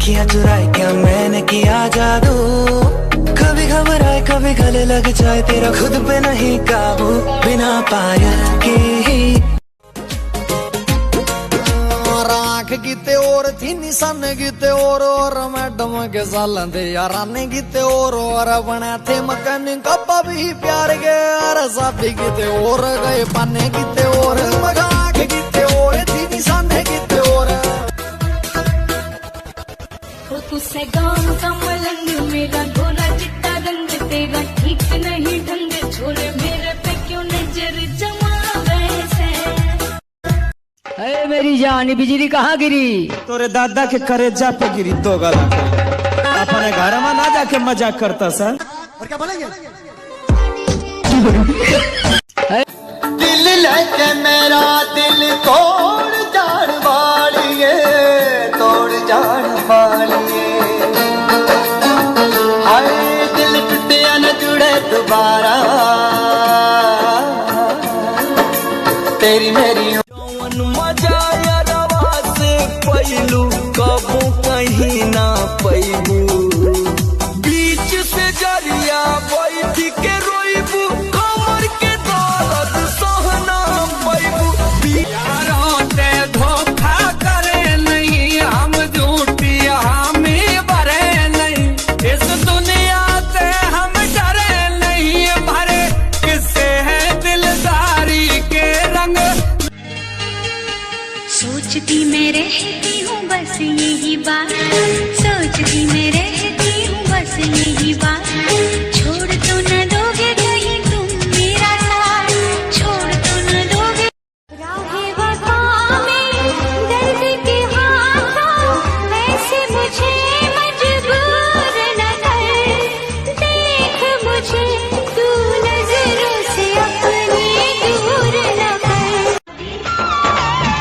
अखियां चुराए क्या मैंने किया जादू, कभी घबराए कभी गले लग जाए तेरा खुद पे नहीं काबू, बिना पायल के ही आँख गीते और थी निशान गीते और मैडम के सालन दे याराने गीते और बने थे मकैनिक कप्पा भी प्यार के अरे साथी गीते और गए पाने गीते और आँख गीते और थी निशान गीते और तुझसे गाँव का मलंग मेरा गोरा चिट्टा रंग तेरा ठीक नहीं ढंग छोरे मेरे पे क्यों नजर जमा वैसे। अरे मेरी जान बिजली कहाँ गिरी? तोरे दादा के करेजा पे गिरी दो गला। अपने घर में ना जाके मजाक करता सर। और क्या बोलेंगे? दिल लेके मेरा दिल तोड़ जान वालिए, तोड़ जान वालिए। हाय दिल टूटिया न जुड़े दोबारा, तेरी मेरी मजा यारवा से पहलू कबू कहीं ना पैबू, बीच से जरिया बैठ के रोइबू, कमर के दर्द सहना पैबू। यारों से धोखा करे नहीं हम झूठी हमें भरे नहीं, इस दुनिया से हम डरे नहीं, भरे किससे है दिलदारी के रंग। सोचती मैं रहती हूँ बस यही बात, सोचती मैं रहती हूँ बस यही बात, छोड़ तो न दोगे कहीं तुम मेरा साथ, छोड़ तो न दोगे। राहे वफा में दर्द के हाथों ऐसे मुझे मजबूर न कर, देख मुझे तू नजरों से अपनी दूर न कर।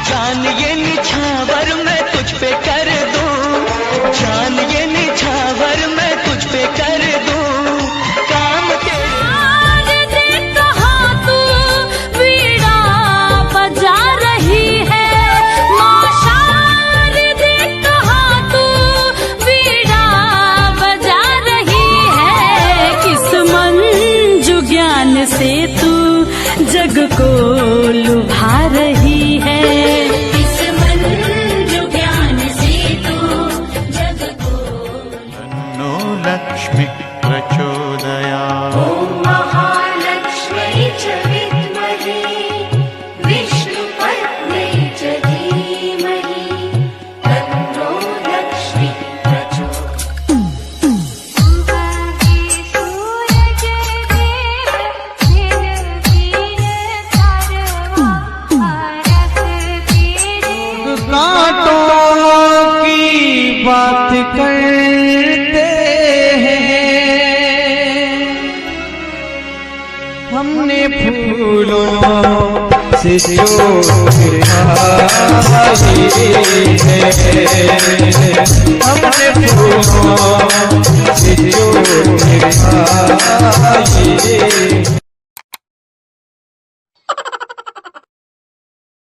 जान ये निछावर मैं तुझ पे कर दूं, जान ये निछावर मैं तुझ पे कर दूं, काम तेरे देख कहाँ तू वीणा बजा रही है, माशार देख कहाँ तू वीणा बजा रही है, किस मंजू ज्ञान से तू जग को लुभा रही है, किस मंजू ज्ञान से तू जग को। नो लक्ष्मी प्रचोदयात्। ॐ महालक्ष्मी च विद्महे विष्णुपत्न्यै च धीमहि तन्नो लक्ष्मी प्रचोदयात्। उगते सूरज देव दिन दिन सर्वा हरख तेरे। कांटों की बात करते हैं हमने फूलों से जो हमने फूलों से जो